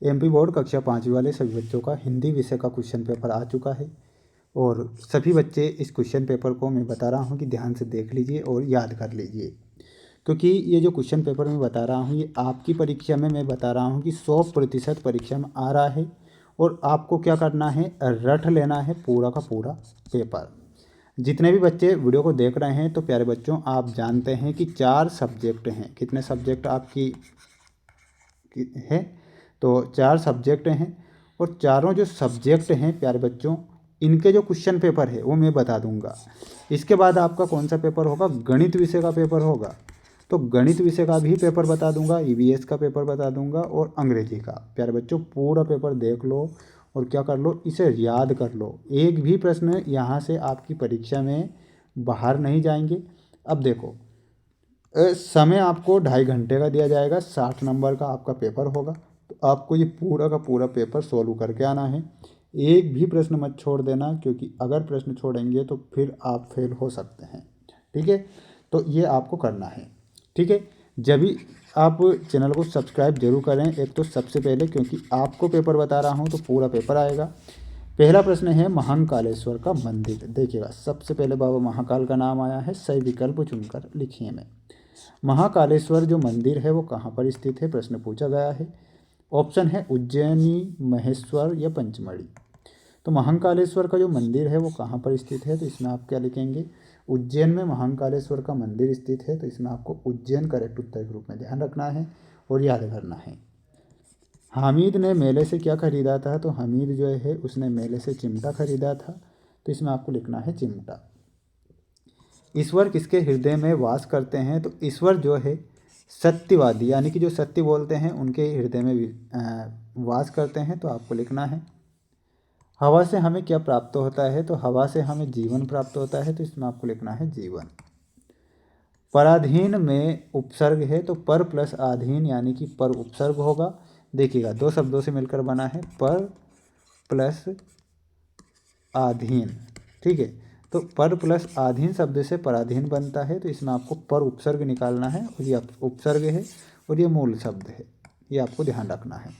MP board कक्षा 5वीं वाले सभी बच्चों का हिंदी विषय का क्वेश्चन पेपर आ चुका है और सभी बच्चे इस क्वेश्चन पेपर को मैं बता रहा हूँ कि ध्यान से देख लीजिए और याद कर लीजिए, क्योंकि ये जो क्वेश्चन पेपर मैं बता रहा हूँ ये आपकी परीक्षा में मैं बता रहा हूँ कि 100% परीक्षा में आ रहा है और आपको क्या करना है, रट लेना है पूरा का पूरा पेपर। जितने भी बच्चे वीडियो को देख रहे हैं तो प्यारे बच्चों, आप जानते हैं कि 4 सब्जेक्ट हैं। कितने सब्जेक्ट आपकी है? तो 4 सब्जेक्ट हैं और चारों जो सब्जेक्ट हैं प्यारे बच्चों, इनके जो क्वेश्चन पेपर है वो मैं बता दूंगा। इसके बाद आपका कौन सा पेपर होगा, गणित विषय का पेपर होगा। तो गणित विषय का भी पेपर बता दूंगा, ईवीएस का पेपर बता दूंगा और अंग्रेजी का। प्यारे बच्चों, पूरा पेपर देख लो और क्या कर लो, इसे याद कर लो। एक भी प्रश्न यहाँ से आपकी परीक्षा में बाहर नहीं जाएंगे। अब देखो, समय आपको 2.5 घंटे का दिया जाएगा, 60 नंबर का आपका पेपर होगा। तो आपको ये पूरा का पूरा पेपर सोल्व करके आना है। एक भी प्रश्न मत छोड़ देना, क्योंकि अगर प्रश्न छोड़ेंगे तो फिर आप फेल हो सकते हैं। ठीक है, तो ये आपको करना है। ठीक है, जब भी आप चैनल को सब्सक्राइब जरूर करें, एक तो सबसे पहले, क्योंकि आपको पेपर बता रहा हूँ तो पूरा पेपर आएगा। पहला प्रश्न है महाकालेश्वर का मंदिर। देखिएगा, सबसे पहले बाबा महाकाल का नाम आया है, सही विकल्प चुनकर लिखिए में। महाकालेश्वर जो मंदिर है वो कहाँ पर स्थित है, प्रश्न पूछा गया है। ऑप्शन है उज्जैनी, महेश्वर या पंचमढ़ी। तो महाकालेश्वर का जो मंदिर है वो कहाँ पर स्थित है, तो इसमें आप क्या लिखेंगे, उज्जैन में महाकालेश्वर का मंदिर स्थित है। तो इसमें आपको उज्जैन करेक्ट उत्तर के रूप में ध्यान रखना है और याद करना है। हामिद ने मेले से क्या खरीदा था, तो हामिद जो है उसने मेले से चिमटा खरीदा था। तो इसमें आपको लिखना है चिमटा। ईश्वर किसके हृदय में वास करते हैं, तो ईश्वर जो है सत्यवादी, यानी कि जो सत्य बोलते हैं उनके हृदय में वास करते हैं। तो आपको लिखना है। हवा से हमें क्या प्राप्त होता है, तो हवा से हमें जीवन प्राप्त होता है। तो इसमें आपको लिखना है जीवन। पराधीन में उपसर्ग है, तो पर प्लस आधीन यानी कि पर उपसर्ग होगा। देखिएगा, 2 शब्दों से मिलकर बना है, पर प्लस आधीन। ठीक है, तो पर प्लस आधीन शब्द से पराधीन बनता है। तो इसमें आपको पर उपसर्ग निकालना है और ये उपसर्ग है और ये मूल शब्द है, ये आपको ध्यान रखना है।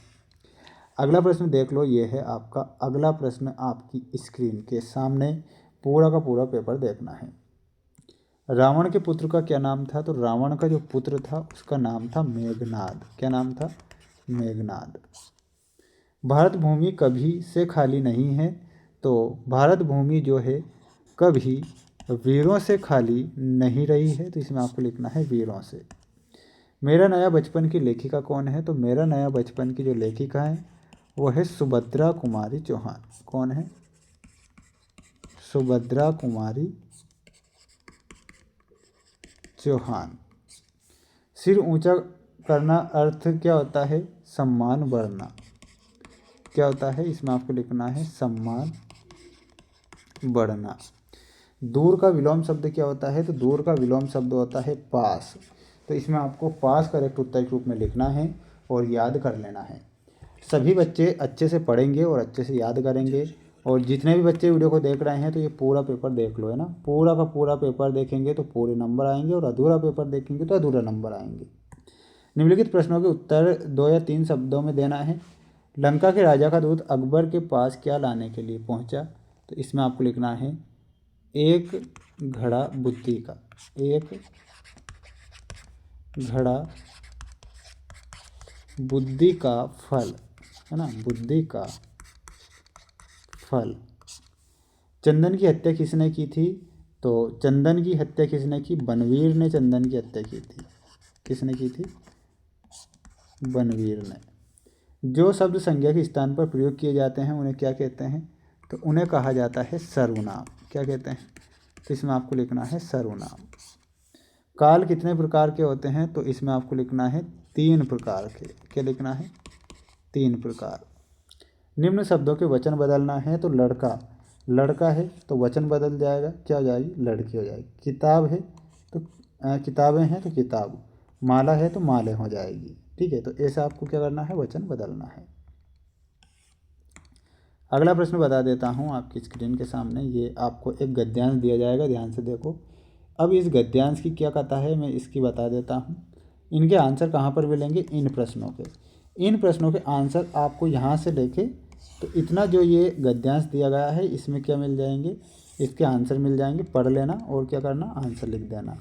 अगला प्रश्न देख लो, ये है आपका अगला प्रश्न। आपकी स्क्रीन के सामने पूरा का पूरा पेपर देखना है। रावण के पुत्र का क्या नाम था, तो रावण का जो पुत्र था उसका नाम था मेघनाद। क्या नाम था, मेघनाद। भारत भूमि कभी से खाली नहीं है, तो भारत भूमि जो है कभी वीरों से खाली नहीं रही है। तो इसमें आपको लिखना है वीरों से। मेरा नया बचपन की लेखिका कौन है, तो मेरा नया बचपन की जो लेखिका है वो है सुभद्रा कुमारी चौहान। कौन है, सुभद्रा कुमारी चौहान। सिर ऊंचा करना अर्थ क्या होता है, सम्मान बढ़ना। क्या होता है, इसमें आपको लिखना है सम्मान बढ़ना। दूर का विलोम शब्द क्या होता है, तो दूर का विलोम शब्द होता है पास। तो इसमें आपको पास करेक्ट उत्तर के रूप में लिखना है और याद कर लेना है। सभी बच्चे अच्छे से पढ़ेंगे और अच्छे से याद करेंगे। और जितने भी बच्चे वीडियो को देख रहे हैं तो ये पूरा पेपर देख लो, है ना। पूरा का पूरा पेपर देखेंगे तो पूरे नंबर आएंगे और अधूरा पेपर देखेंगे तो अधूरा नंबर आएंगे। निम्नलिखित प्रश्नों के उत्तर 2 या 3 शब्दों में देना है। लंका के राजा का दूत अकबर के पास क्या लाने के लिए पहुंचा, तो इसमें आपको लिखना है एक घड़ा बुद्धि का। एक घड़ा बुद्धि का फल, है ना, बुद्धि का फल। चंदन की हत्या किसने की थी, तो चंदन की हत्या किसने की, बनवीर ने चंदन की हत्या की थी। किसने की थी, बनवीर ने। जो शब्द संज्ञा के स्थान पर प्रयोग किए जाते हैं उन्हें क्या कहते हैं, तो उन्हें कहा जाता है सर्वनाम। क्या कहते हैं, तो इसमें आपको लिखना है सर्वनाम। काल कितने प्रकार के होते हैं, तो इसमें आपको लिखना है 3 प्रकार के। क्या लिखना है, 3 प्रकार। निम्न शब्दों के वचन बदलना है, तो लड़का, लड़का है तो वचन बदल जाएगा, क्या हो जाएगी, लड़की हो जाएगी। किताब है तो किताबें हैं तो किताब, माला है तो माले हो जाएगी। ठीक है, तो ऐसा आपको क्या करना है, वचन बदलना है। अगला प्रश्न बता देता हूँ आपकी स्क्रीन के सामने। ये आपको एक गद्यांश दिया जाएगा, ध्यान से देखो। अब इस गद्यांश की क्या कथा है मैं इसकी बता देता हूँ। इनके आंसर कहाँ पर मिलेंगे, इन प्रश्नों के। इन प्रश्नों के आंसर आपको यहाँ से लेके तो इतना जो ये गद्यांश दिया गया है इसमें क्या मिल जाएंगे, इसके आंसर मिल जाएंगे, पढ़ लेना और क्या करना, आंसर लिख देना।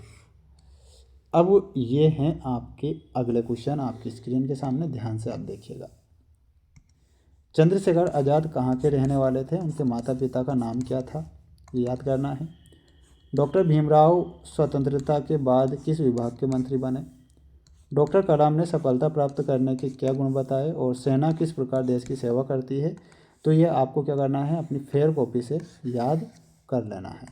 अब ये हैं आपके अगले क्वेश्चन आपकी स्क्रीन के सामने, ध्यान से आप देखिएगा। चंद्रशेखर आज़ाद कहाँ के रहने वाले थे, उनके माता पिता का नाम क्या था, ये याद करना है। डॉक्टर भीमराव स्वतंत्रता के बाद किस विभाग के मंत्री बने। डॉक्टर कलाम ने सफलता प्राप्त करने के क्या गुण बताए और सेना किस प्रकार देश की सेवा करती है। तो ये आपको क्या करना है, अपनी फेयर कॉपी से याद कर लेना है।